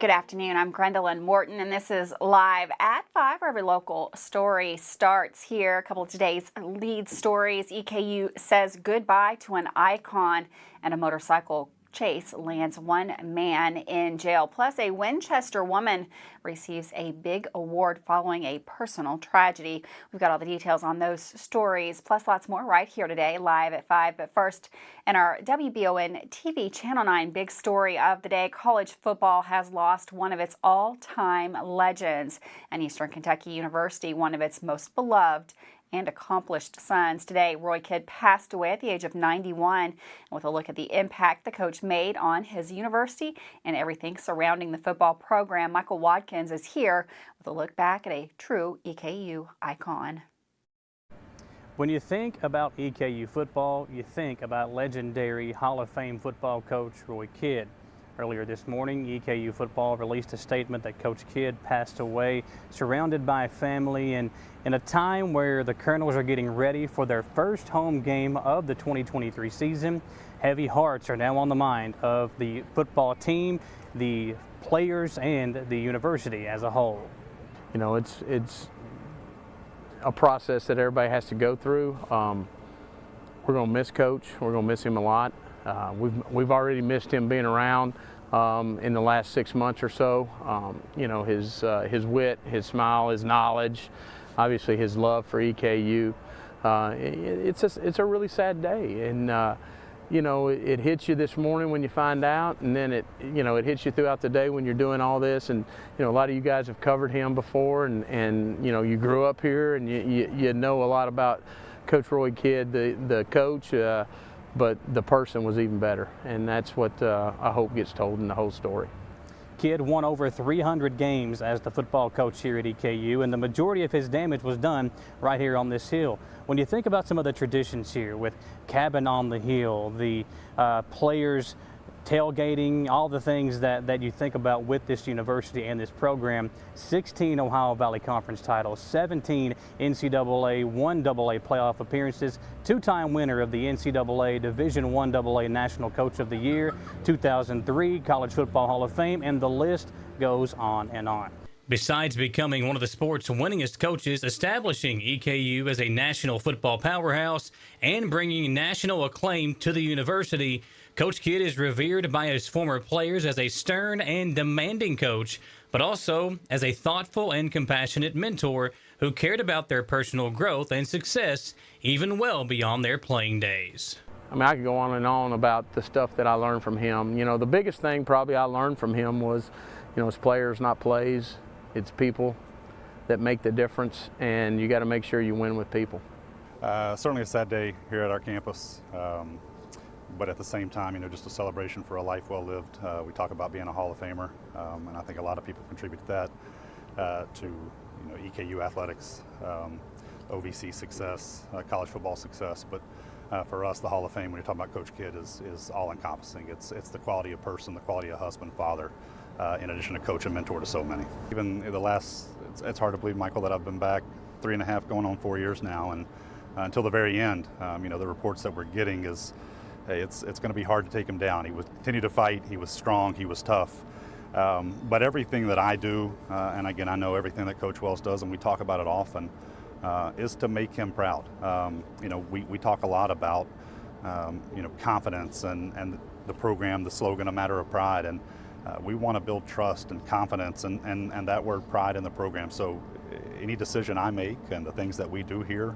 Good afternoon. I'm Gwendolyn Morton, and this is Live at 5, where every local story starts here. A couple of today's lead stories. EKU says goodbye to an icon, and a motorcycle chase lands one man in jail. Plus, a Winchester woman receives a big award following a personal tragedy. We've got all the details on those stories, plus lots more right here today, live at 5. But first, in our WBON TV Channel 9 big story of the day, college football has lost one of its all-time legends, and Eastern Kentucky University, one of its most beloved and accomplished sons. Today, Roy Kidd passed away at the age of 91. And with a look at the impact the coach made on his university and everything surrounding the football program, Michael Watkins is here with a look back at a true EKU icon. When you think about EKU football, you think about legendary Hall of Fame football coach Roy Kidd. Earlier this morning, EKU football released a statement that Coach Kidd passed away, surrounded by family, and in a time where the Colonels are getting ready for their first home game of the 2023 season. Heavy hearts are now on the mind of the football team, the players, and the university as a whole. You know, it's a process that everybody has to go through. We're going to miss Coach. We're going to miss him a lot. We've already missed him being around in the last 6 months or so. You know, his wit, his smile, his knowledge, obviously his love for EKU. It's a really sad day, and you know, it hits you this morning when you find out, and then it hits you throughout the day when you're doing all this. And you know, a lot of you guys have covered him before, and you know, you grew up here, and you know a lot about Coach Roy Kidd, the coach. But the person was even better, and that's what I hope gets told in the whole story. Kidd won over 300 games as the football coach here at EKU, and the majority of his damage was done right here on this hill. When you think about some of the traditions here with cabin on the hill, the players tailgating, all the things that you think about with this university and this program, 16 Ohio Valley Conference titles, 17 NCAA, 1AA playoff appearances, two-time winner of the NCAA Division I AA National Coach of the Year, 2003 College Football Hall of Fame, and the list goes on and on. Besides becoming one of the sport's winningest coaches, establishing EKU as a national football powerhouse, and bringing national acclaim to the university, Coach Kidd is revered by his former players as a stern and demanding coach, but also as a thoughtful and compassionate mentor who cared about their personal growth and success even well beyond their playing days. I mean, I could go on and on about the stuff that I learned from him. You know, the biggest thing probably I learned from him was, you know, it's players, not plays. It's people that make the difference, and you got to make sure you win with people. Certainly a sad day here at our campus. But at the same time, you know, just a celebration for a life well lived. We talk about being a Hall of Famer, and I think a lot of people contribute to that, to you know, EKU athletics, OVC success, college football success. But for us, the Hall of Fame, when you're talking about Coach Kidd, is all-encompassing. It's the quality of person, the quality of husband, father, in addition to coach and mentor to so many. Even the last, it's hard to believe, Michael, that I've been back 3.5, going on 4 years now, and until the very end, you know, the reports that we're getting is, hey, it's going to be hard to take him down. He would continue to fight. He was strong. He was tough. But everything that I do, and again, I know everything that Coach Wells does, and we talk about it often, is to make him proud. You know, we talk a lot about, you know, confidence and the program, the slogan, a matter of pride. And we want to build trust and confidence and that word pride in the program. So any decision I make and the things that we do here,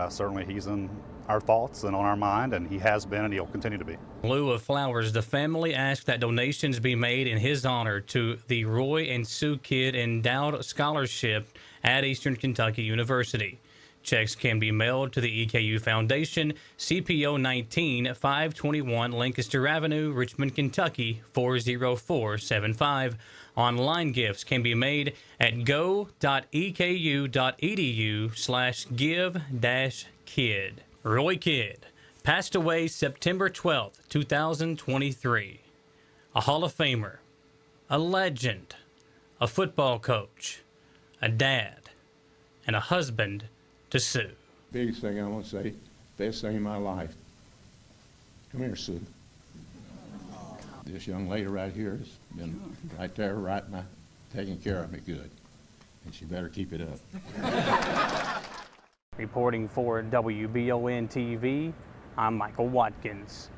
certainly he's in our thoughts and on our mind, and he has been, and he'll continue to be. In lieu of flowers, the family asked that donations be made in his honor to the Roy and Sue Kidd Endowed Scholarship at Eastern Kentucky University. Checks can be mailed to the EKU Foundation, CPO 19, 521 Lancaster Avenue, Richmond, Kentucky 40475. Online gifts can be made at go.eku.edu/give-kid. Roy Kidd passed away September 12, 2023. A Hall of Famer, a legend, a football coach, a dad, and a husband to Sue. Biggest thing I want to say, best thing in my life. Come here, Sue. This young lady right here is Been right there, taking care of me good. And she better keep it up. Reporting for WBON TV, I'm Michael Watkins.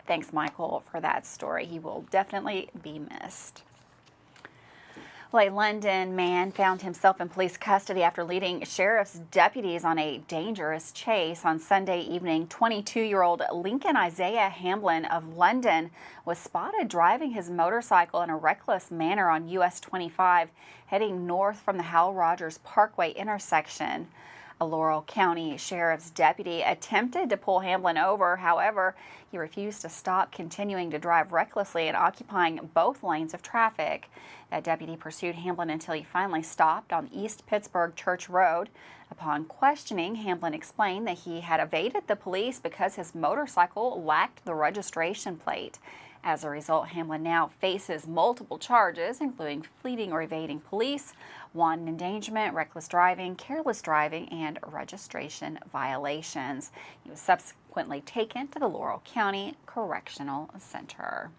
Thanks, Michael, for that story. He will definitely be missed. Well, a London man found himself in police custody after leading sheriff's deputies on a dangerous chase on Sunday evening. 22-year-old Lincoln Isaiah Hamblin of London was spotted driving his motorcycle in a reckless manner on US 25, heading north from the Hal Rogers Parkway intersection. A Laurel County Sheriff's deputy attempted to pull Hamblin over. However, he refused to stop, continuing to drive recklessly and occupying both lanes of traffic. That deputy pursued Hamblin until he finally stopped on East Pittsburgh Church Road. Upon questioning, Hamblin explained that he had evaded the police because his motorcycle lacked the registration plate. As a result, Hamblin now faces multiple charges, including fleeing or evading police, wanton endangerment, reckless driving, careless driving, and registration violations. He was subsequently taken to the Laurel County Correctional Center.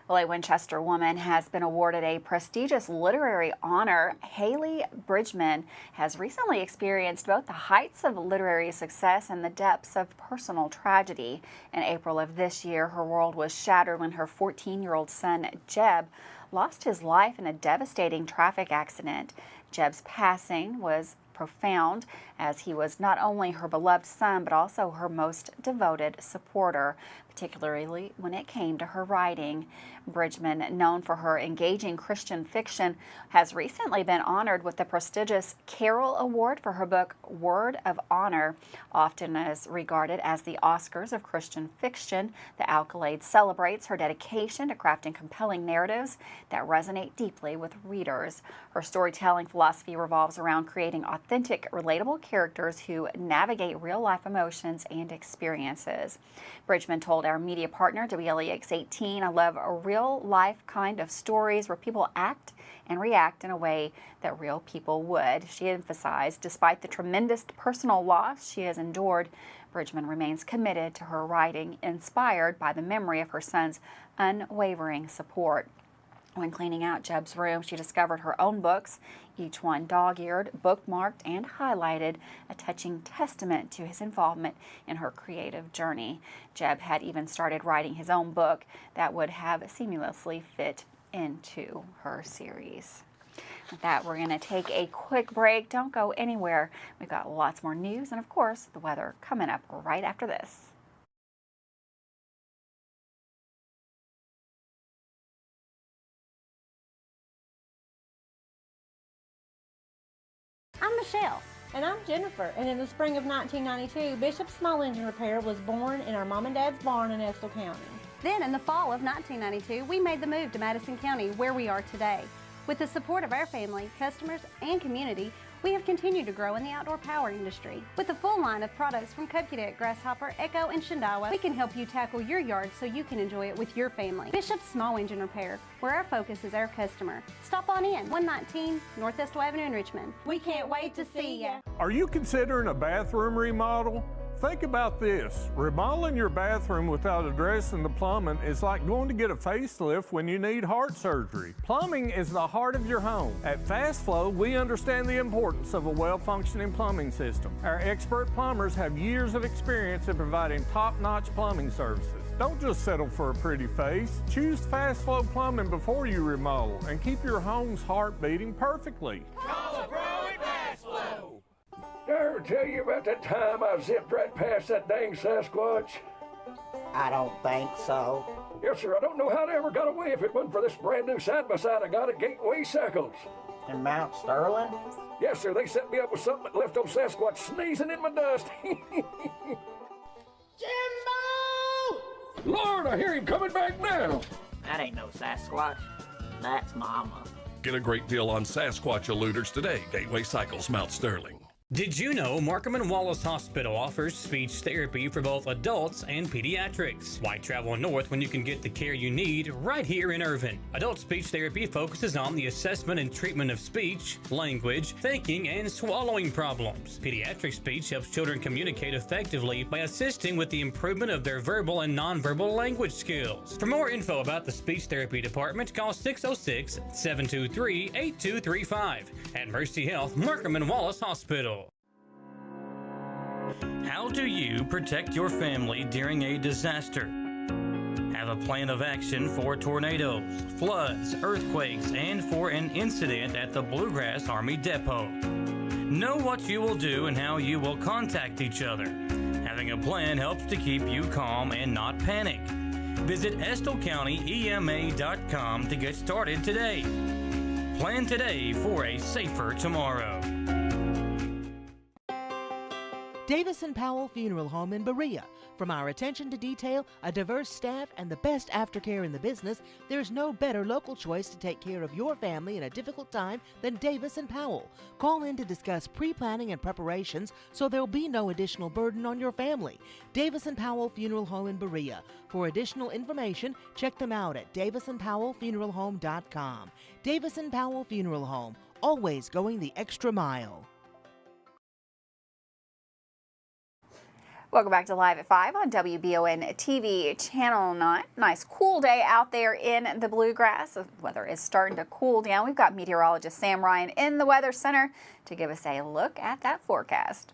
Well, a Winchester woman has been awarded a prestigious literary honor. Haley Bridgman has recently experienced both the heights of literary success and the depths of personal tragedy. In April of this year, her world was shattered when her 14-year-old son, Jeb, lost his life in a devastating traffic accident. Jeb's passing was profound, as he was not only her beloved son, but also her most devoted supporter, particularly when it came to her writing. Bridgman, known for her engaging Christian fiction, has recently been honored with the prestigious Carroll Award for her book Word of Honor. Often as regarded as the Oscars of Christian fiction, the accolade celebrates her dedication to crafting compelling narratives that resonate deeply with readers. Her storytelling philosophy revolves around creating authentic, relatable characters who navigate real-life emotions and experiences. Bridgman told our media partner, WLEX18, "I love a real-life kind of stories where people act and react in a way that real people would." She emphasized, despite the tremendous personal loss she has endured, Bridgman remains committed to her writing, inspired by the memory of her son's unwavering support. When cleaning out Jeb's room, she discovered her own books, each one dog-eared, bookmarked, and highlighted, a touching testament to his involvement in her creative journey. Jeb had even started writing his own book that would have seamlessly fit into her series. With that, we're going to take a quick break. Don't go anywhere. We've got lots more news and, of course, the weather coming up right after this. I'm Michelle. And I'm Jennifer, and in the spring of 1992, Bishop Small Engine Repair was born in our mom and dad's barn in Estill County. Then in the fall of 1992, we made the move to Madison County, where we are today. With the support of our family, customers, and community, we have continued to grow in the outdoor power industry. With a full line of products from Cupcadet, Grasshopper, Echo, and Shindawa, we can help you tackle your yard so you can enjoy it with your family. Bishop Small Engine Repair, where our focus is our customer. Stop on in, 119 North Estill Avenue in Richmond. We can't wait to see ya. Are you considering a bathroom remodel? Think about this. Remodeling your bathroom without addressing the plumbing is like going to get a facelift when you need heart surgery. Plumbing is the heart of your home. At Fast Flow, we understand the importance of a well-functioning plumbing system. Our expert plumbers have years of experience in providing top-notch plumbing services. Don't just settle for a pretty face. Choose Fast Flow Plumbing before you remodel and keep your home's heart beating perfectly. Call a pro at Fast Flow. Did I ever tell you about that time I zipped right past that dang Sasquatch? I don't think so. Yes, sir. I don't know how they ever got away if it wasn't for this brand new side-by-side I got at Gateway Cycles. In Mount Sterling? Yes, sir. They set me up with something that left old Sasquatch sneezing in my dust. Jimbo! Lord, I hear him coming back now. That ain't no Sasquatch. That's Mama. Get a great deal on Sasquatch eluders today. Gateway Cycles, Mount Sterling. Did you know Markham and Wallace Hospital offers speech therapy for both adults and pediatrics? Why travel north when you can get the care you need right here in Irvine? Adult speech therapy focuses on the assessment and treatment of speech, language, thinking, and swallowing problems. Pediatric speech helps children communicate effectively by assisting with the improvement of their verbal and nonverbal language skills. For more info about the speech therapy department, call 606-723-8235 at Mercy Health, Markham and Wallace Hospital. How do you protect your family during a disaster? Have a plan of action for tornadoes, floods, earthquakes, and for an incident at the Bluegrass Army Depot. Know what you will do and how you will contact each other. Having a plan helps to keep you calm and not panic. Visit EstleCountyEMA.com to get started today. Plan today for a safer tomorrow. Davis & Powell Funeral Home in Berea. From our attention to detail, a diverse staff, and the best aftercare in the business, there's no better local choice to take care of your family in a difficult time than Davis & Powell. Call in to discuss pre-planning and preparations so there'll be no additional burden on your family. Davis & Powell Funeral Home in Berea. For additional information, check them out at davisandpowellfuneralhome.com. Davis & Powell Funeral Home, always going the extra mile. Welcome back to Live at 5 on WBON TV Channel 9. Nice cool day out there in the Bluegrass. The weather is starting to cool down. We've got meteorologist Sam Ryan in the Weather Center to give us a look at that forecast.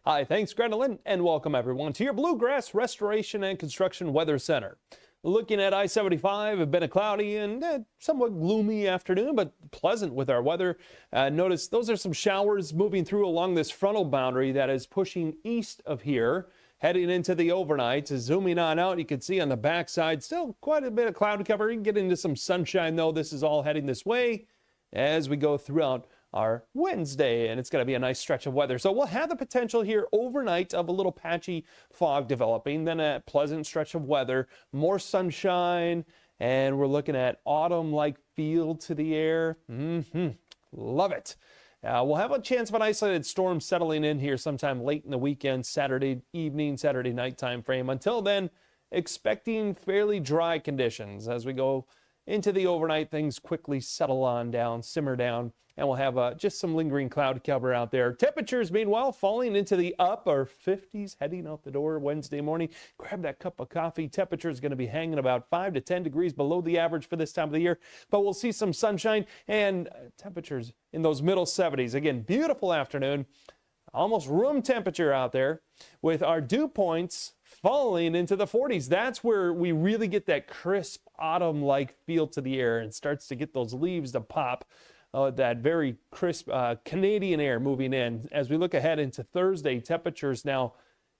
Hi, thanks, Gwendolyn, and welcome everyone to your Bluegrass Restoration and Construction Weather Center. Looking at I-75, it's been a cloudy and somewhat gloomy afternoon, but pleasant with our weather. Notice those are some showers moving through along this frontal boundary that is pushing east of here, heading into the overnight. Zooming on out, you can see on the backside still quite a bit of cloud cover. You can get into some sunshine, though. This is all heading this way as we go throughout our Wednesday, and it's going to be a nice stretch of weather. So we'll have the potential here overnight of a little patchy fog developing, then a pleasant stretch of weather, more sunshine, and we're looking at autumn-like feel to the air. Love it. We'll have a chance of an isolated storm settling in here sometime late in the weekend, Saturday evening, Saturday night time frame. Until then, expecting fairly dry conditions. As we go into the overnight, things quickly settle on down, simmer down, and we'll have just some lingering cloud cover out there. Temperatures, meanwhile, falling into the upper 50s, heading out the door Wednesday morning. Grab that cup of coffee. Temperature is going to be hanging about 5 to 10 degrees below the average for this time of the year, but we'll see some sunshine and temperatures in those middle 70s. Again, beautiful afternoon, almost room temperature out there with our dew points falling into the 40s. That's where we really get that crisp autumn-like feel to the air and starts to get those leaves to pop. That very crisp Canadian air moving in. As we look ahead into Thursday, temperatures now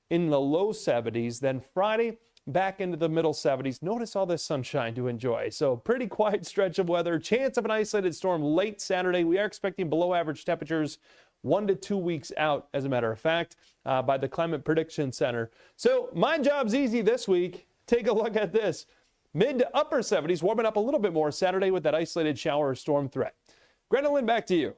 in the low 70s. Then Friday, back into the middle 70s. Notice all this sunshine to enjoy. So pretty quiet stretch of weather. Chance of an isolated storm late Saturday. We are expecting below average temperatures 1 to 2 weeks out, as a matter of fact, by the Climate Prediction Center. So my job's easy this week. Take a look at this. Mid to upper 70s, warming up a little bit more Saturday with that isolated shower or storm threat. Gwendolyn, back to you.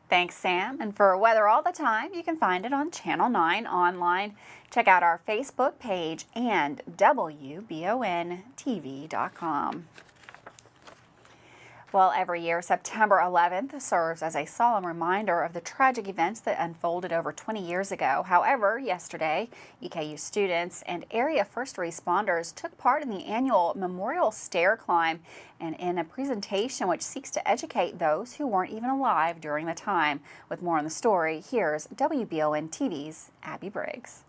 Thanks, Sam. And for weather all the time, you can find it on Channel 9 online. Check out our Facebook page and WBONTV.com. Well, every year, September 11th serves as a solemn reminder of the tragic events that unfolded over 20 years ago. However, yesterday, EKU students and area first responders took part in the annual Memorial Stair Climb and in a presentation which seeks to educate those who weren't even alive during the time. With more on the story, here's WBON TV's Abby Briggs.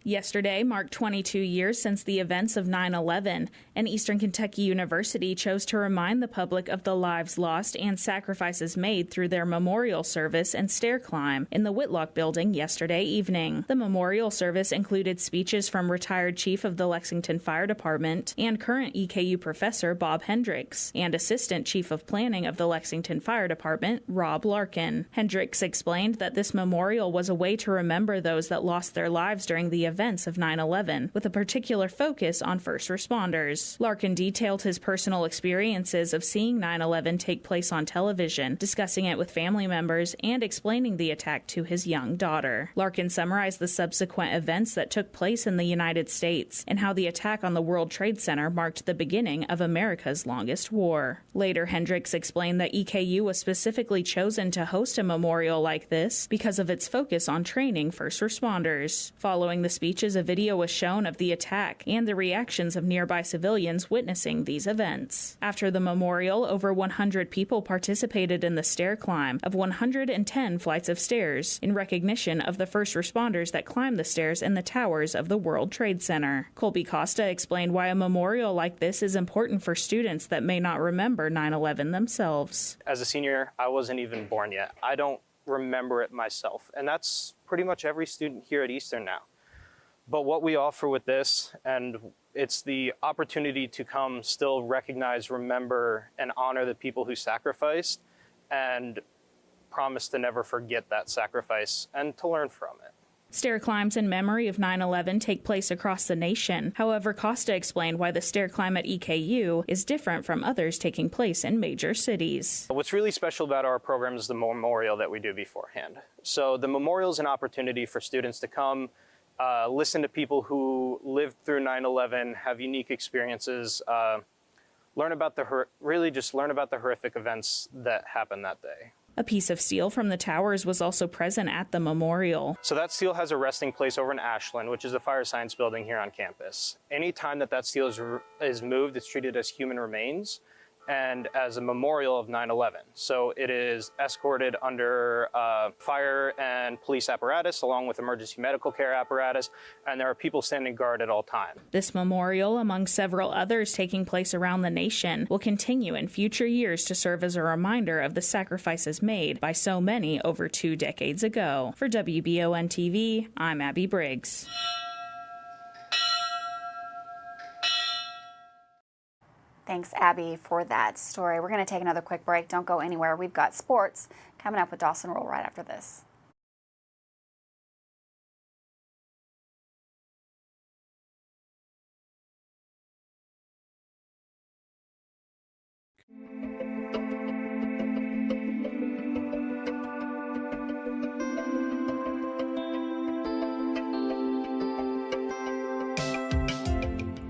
Yesterday marked 22 years since the events of 9/11, and Eastern Kentucky University chose to remind the public of the lives lost and sacrifices made through their memorial service and stair climb in the Whitlock building yesterday evening. The memorial service included speeches from retired chief of the Lexington Fire Department and current EKU professor Bob Hendricks and assistant chief of planning of the Lexington Fire Department, Rob Larkin. Hendricks explained that this memorial was a way to remember those that lost their lives during the events of 9/11, with a particular focus on first responders. Larkin detailed his personal experiences of seeing 9/11 take place on television, discussing it with family members, and explaining the attack to his young daughter. Larkin summarized the subsequent events that took place in the United States and how the attack on the World Trade Center marked the beginning of America's longest war. Later, Hendricks explained that EKU was specifically chosen to host a memorial like this because of its focus on training first responders. Following the speeches, a video was shown of the attack and the reactions of nearby civilians witnessing these events. After the memorial, over 100 people participated in the stair climb of 110 flights of stairs in recognition of the first responders that climbed the stairs in the towers of the World Trade Center. Colby Costa explained why a memorial like this is important for students that may not remember 9/11 themselves. As a senior, I wasn't even born yet. I don't remember it myself, and that's pretty much every student here at Eastern now. But what we offer with this, and it's the opportunity to come still recognize, remember, and honor the people who sacrificed, and promise to never forget that sacrifice and to learn from it. Stair climbs in memory of 9/11 take place across the nation. However, Costa explained why the stair climb at EKU is different from others taking place in major cities. What's really special about our program is the memorial that we do beforehand. So the memorial is an opportunity for students to come, listen to people who lived through 9/11, have unique experiences, learn about the horrific events that happened that day. A piece of steel from the towers was also present at the memorial. So that steel has a resting place over in Ashland, which is a fire science building here on campus. Anytime that steel is moved, it's treated as human remains and as a memorial of 9/11. So it is escorted under fire and police apparatus along with emergency medical care apparatus, and there are people standing guard at all times. This memorial, among several others taking place around the nation, will continue in future years to serve as a reminder of the sacrifices made by so many over 2 decades ago. For WBON TV, I'm Abby Briggs. Thanks, Abby, for that story. We're going to take another quick break. Don't go anywhere. We've got sports coming up with Dawson Roll right after this.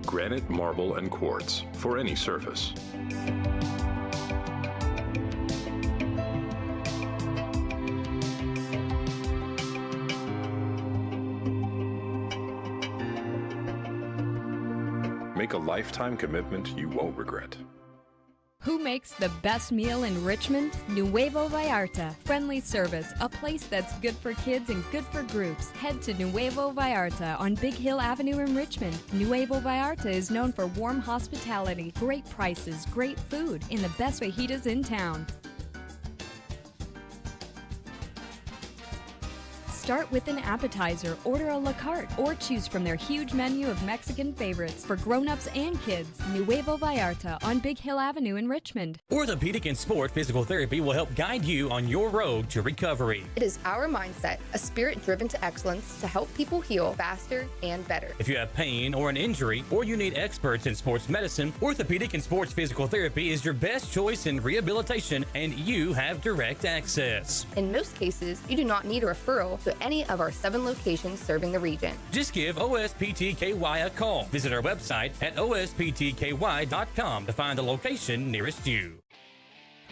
Granite, marble, and quartz for any surface. Make a lifetime commitment you won't regret. Who makes the best meal in Richmond? Nuevo Vallarta. Friendly service, a place that's good for kids and good for groups. Head to Nuevo Vallarta on Big Hill Avenue in Richmond. Nuevo Vallarta is known for warm hospitality, great prices, great food, and the best fajitas in town. Start with an appetizer, order a la carte, or choose from their huge menu of Mexican favorites for grown-ups and kids. Nuevo Vallarta on Big Hill Avenue in Richmond. Orthopedic and Sport Physical Therapy will help guide you on your road to recovery. It is our mindset, a spirit driven to excellence to help people heal faster and better. If you have pain or an injury, or you need experts in sports medicine, Orthopedic and Sports Physical Therapy is your best choice in rehabilitation, and you have direct access. In most cases, you do not need a referral to any of our 7 locations serving the region. Just give OSPTKY a call. Visit our website at osptky.com to find the location nearest you.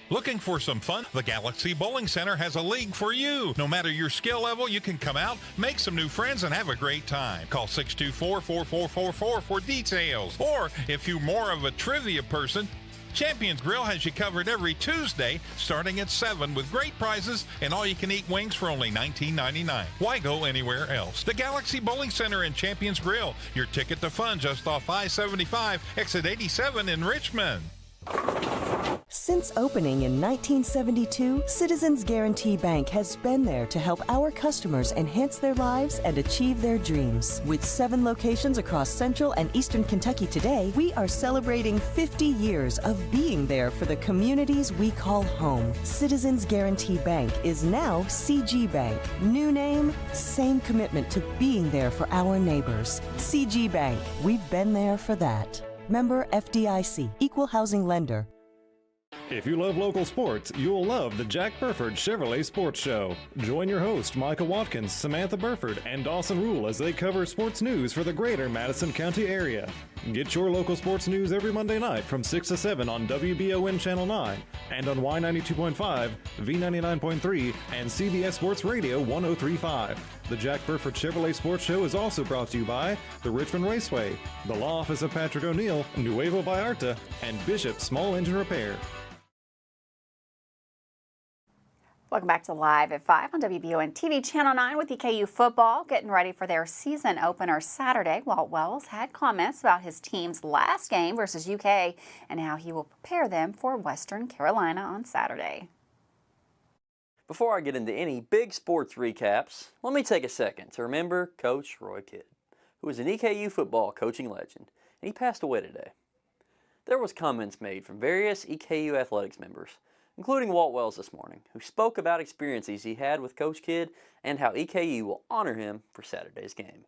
Looking for some fun? The Galaxy Bowling Center has a league for you. No matter your skill level, you can come out, make some new friends, and have a great time. Call 624-4444 for details. Or if you're more of a trivia person, Champions Grill has you covered every Tuesday starting at 7 with great prizes and all-you-can-eat wings for only $19.99. Why go anywhere else? The Galaxy Bowling Center and Champions Grill, your ticket to fun just off I-75, exit 87 in Richmond. Since opening in 1972, Citizens Guarantee Bank has been there to help our customers enhance their lives and achieve their dreams. With 7 locations across Central and Eastern Kentucky today, we are celebrating 50 years of being there for the communities we call home. Citizens Guarantee Bank is now CG Bank. New name, same commitment to being there for our neighbors. CG Bank, we've been there for that. Member FDIC, Equal Housing Lender. If you love local sports, you'll love the Jack Burford Chevrolet Sports Show. Join your host, Micah Watkins, Samantha Burford, and Dawson Rule as they cover sports news for the greater Madison County area. Get your local sports news every Monday night from 6 to 7 on WBON Channel 9 and on Y92.5, V99.3, and CBS Sports Radio 103.5. The Jack Burford Chevrolet Sports Show is also brought to you by the Richmond Raceway, the Law Office of Patrick O'Neill, Nuevo Vallarta, and Bishop Small Engine Repair. Welcome back to Live at 5 on WBON TV Channel 9 with EKU Football getting ready for their season opener Saturday. Walt Wells had comments about his team's last game versus UK and how he will prepare them for Western Carolina on Saturday. Before I get into any big sports recaps, let me take a second to remember Coach Roy Kidd, who was an EKU football coaching legend, and he passed away today. There was comments made from various EKU athletics members, including Walt Wells this morning, who spoke about experiences he had with Coach Kidd and how EKU will honor him for Saturday's game.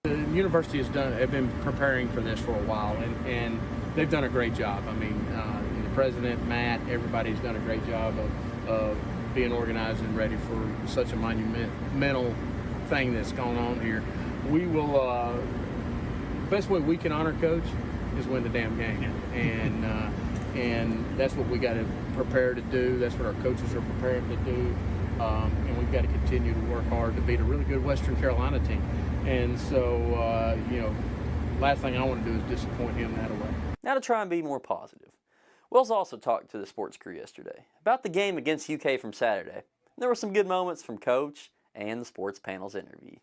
The university have been preparing for this for a while, and they've done a great job. I mean, the president, Matt, everybody's done a great job of being organized and ready for such a monumental thing that's going on here. We will, the best way we can honor Coach is win the damn game. And that's what we got to prepare to do. That's what our coaches are preparing to do. And we've got to continue to work hard to beat a really good Western Carolina team. And so, last thing I want to do is disappoint him that way. Now to try and be more positive. Wells also talked to the sports crew yesterday about the game against UK from Saturday. There were some good moments from Coach and the sports panel's interview.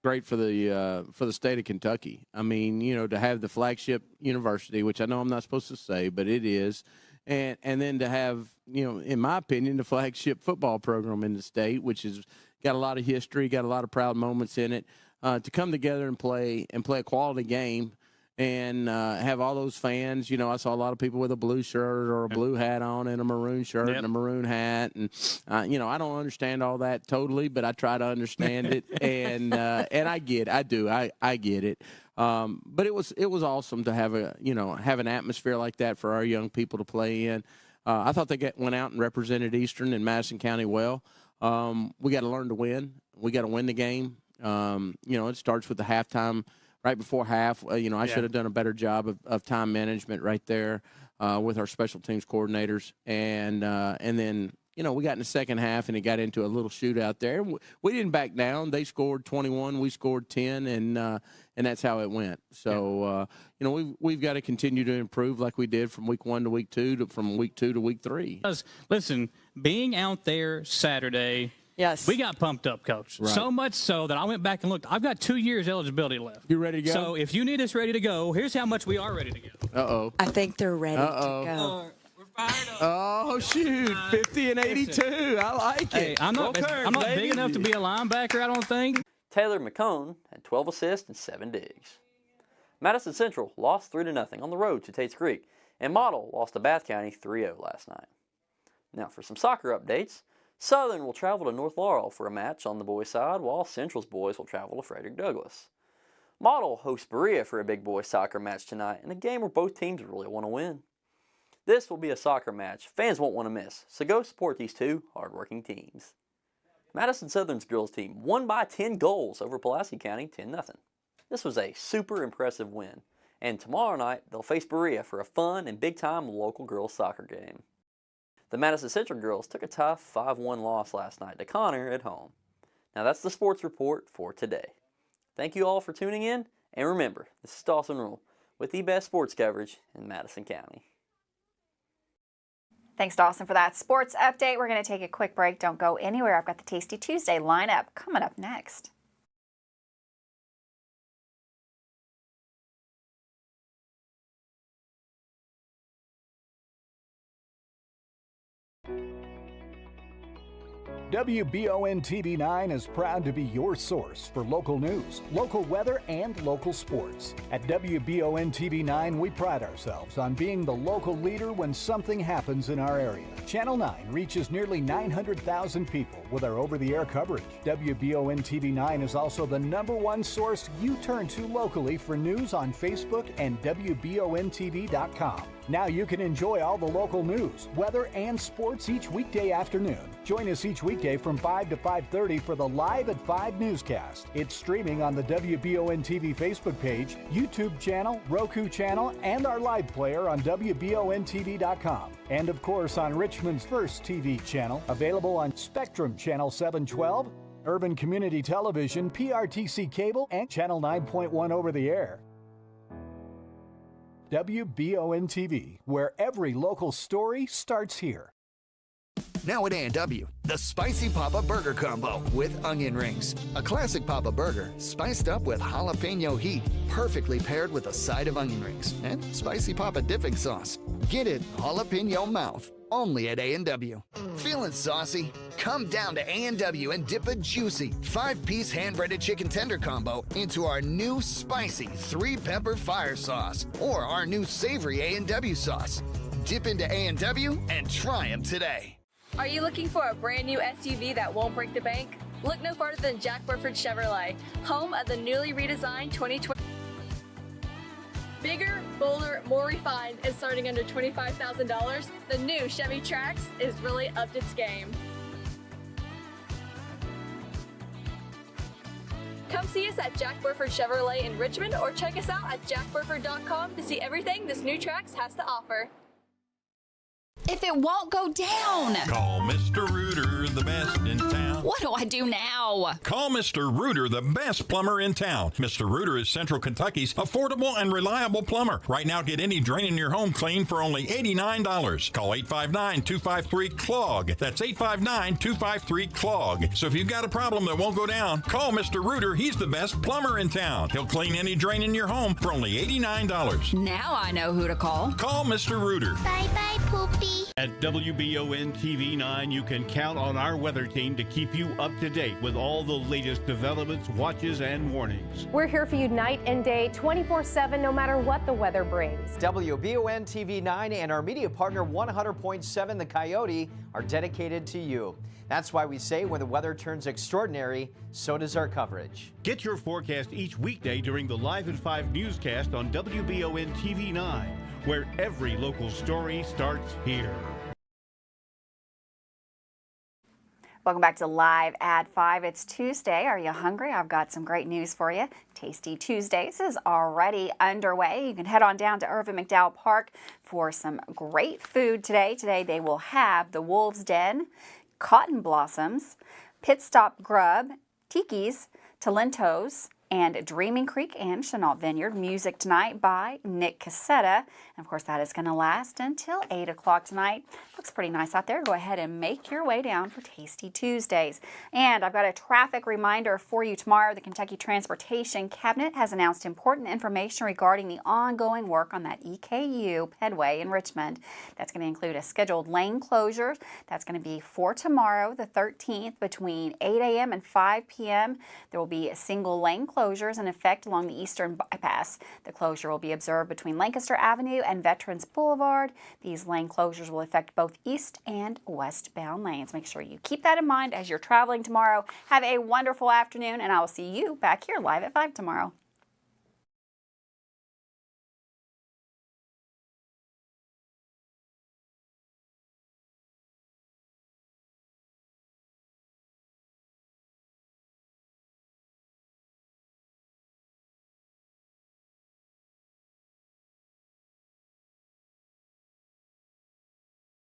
Great for the state of Kentucky. I mean, to have the flagship university, which I know I'm not supposed to say, but it is, and then to have, in my opinion, the flagship football program in the state, which has got a lot of history, got a lot of proud moments in it, to come together and play a quality game. And have all those fans. I saw a lot of people with a blue shirt or a blue hat on and a maroon shirt and a maroon hat. And, I don't understand all that totally, but I try to understand it. And I get it. I do. I get it. But it was awesome to have have an atmosphere like that for our young people to play in. I thought they went out and represented Eastern and Madison County well. We got to learn to win. We got to win the game. It starts with the halftime. Right before half, I should have done a better job of time management right there with our special teams coordinators. And then, we got in the second half and it got into a little shootout there. We didn't back down. They scored 21, we scored 10, and that's how it went. So, we've got to continue to improve like we did from week 1 to week 2, from week 2 to week 3. Listen, being out there Saturday – yes. We got pumped up, Coach. Right. So much so that I went back and looked. I've got 2 years eligibility left. You ready to go? So if you need us ready to go, here's how much we are ready to go. Uh-oh. I think they're ready to go. Oh, shoot. 50 and 82. I like it. Hey, I'm not big enough to be a linebacker, I don't think. Taylor McCone had 12 assists and 7 digs. Madison Central lost 3-0 on the road to Tates Creek, and Model lost to Bath County 3-0 last night. Now for some soccer updates. Southern will travel to North Laurel for a match on the boys' side, while Central's boys will travel to Frederick Douglass. Model hosts Berea for a big boys soccer match tonight, in a game where both teams really want to win. This will be a soccer match fans won't want to miss, so go support these two hardworking teams. Madison Southern's girls team won by 10 goals over Pulaski County 10-0. This was a super impressive win, and tomorrow night they'll face Berea for a fun and big-time local girls soccer game. The Madison Central girls took a tough 5-1 loss last night to Connor at home. Now that's the sports report for today. Thank you all for tuning in, and remember, this is Dawson Rule with the best sports coverage in Madison County. Thanks, Dawson, for that sports update. We're going to take a quick break. Don't go anywhere. I've got the Tasty Tuesday lineup coming up next. WBON TV 9 is proud to be your source for local news, local weather, and local sports. At WBON TV 9, we pride ourselves on being the local leader when something happens in our area. Channel 9 reaches nearly 900,000 people with our over-the-air coverage. WBON TV 9 is also the #1 source you turn to locally for news on Facebook and WBONTV.com. Now you can enjoy all the local news, weather, and sports each weekday afternoon. Join us each weekday from 5 to 5:30 for the Live at 5 newscast. It's streaming on the WBON TV Facebook page, YouTube channel, Roku channel, and our live player on WBONTV.com. And of course on Richmond's first TV channel, available on Spectrum Channel 712, Urban Community Television, PRTC Cable, and Channel 9.1 over the air. WBON TV, where every local story starts here. Now at A&W, the Spicy Papa Burger Combo with onion rings. A classic Papa Burger, spiced up with jalapeno heat, perfectly paired with a side of onion rings and Spicy Papa dipping sauce. Get it jalapeno mouth, only at A&W. Feeling saucy? Come down to A&W and dip a juicy 5-piece hand-breaded chicken tender combo into our new spicy 3-pepper fire sauce or our new savory A&W sauce. Dip into A&W and try them today. Are you looking for a brand new SUV that won't break the bank? Look no farther than Jack Burford Chevrolet, home of the newly redesigned 2020. Bigger, bolder, more refined, and starting under $25,000, the new Chevy Trax is really upped its game. Come see us at Jack Burford Chevrolet in Richmond or check us out at jackburford.com to see everything this new Trax has to offer. If it won't go down. Call Mr. Rooter, the best in town. What do I do now? Call Mr. Rooter, the best plumber in town. Mr. Rooter is Central Kentucky's affordable and reliable plumber. Right now, get any drain in your home clean for only $89. Call 859-253-CLOG. That's 859-253-CLOG. So if you've got a problem that won't go down, call Mr. Rooter. He's the best plumber in town. He'll clean any drain in your home for only $89. Now I know who to call. Call Mr. Rooter. Bye-bye, Poopy. At WBON TV 9, you can count on our weather team to keep you up to date with all the latest developments, watches, and warnings. We're here for you night and day, 24/7, no matter what the weather brings. WBON TV 9 and our media partner 100.7 The Coyote are dedicated to you. That's why we say when the weather turns extraordinary, so does our coverage. Get your forecast each weekday during the Live at 5 newscast on WBON TV 9, where every local story starts here. Welcome back to Live at 5. It's Tuesday. Are you hungry? I've got some great news for you. Tasty Tuesdays is already underway. You can head on down to Irvin McDowell Park for some great food today. Today they will have the Wolves Den, Cotton Blossoms, Pit Stop Grub, Tiki's, Talentos, and Dreaming Creek and Chenault Vineyard. Music tonight by Nick Cassetta. And of course, that is going to last until 8 o'clock tonight. Looks pretty nice out there. Go ahead and make your way down for Tasty Tuesdays. And I've got a traffic reminder for you tomorrow. The Kentucky Transportation Cabinet has announced important information regarding the ongoing work on that EKU Pedway in Richmond. That's going to include a scheduled lane closure. That's going to be for tomorrow, the 13th, between 8 a.m. and 5 p.m. There will be a single lane closures in effect along the eastern bypass. The closure will be observed between Lancaster Avenue and Veterans Boulevard. These lane closures will affect both east and westbound lanes. Make sure you keep that in mind as you're traveling tomorrow. Have a wonderful afternoon, and I will see you back here live at 5 tomorrow.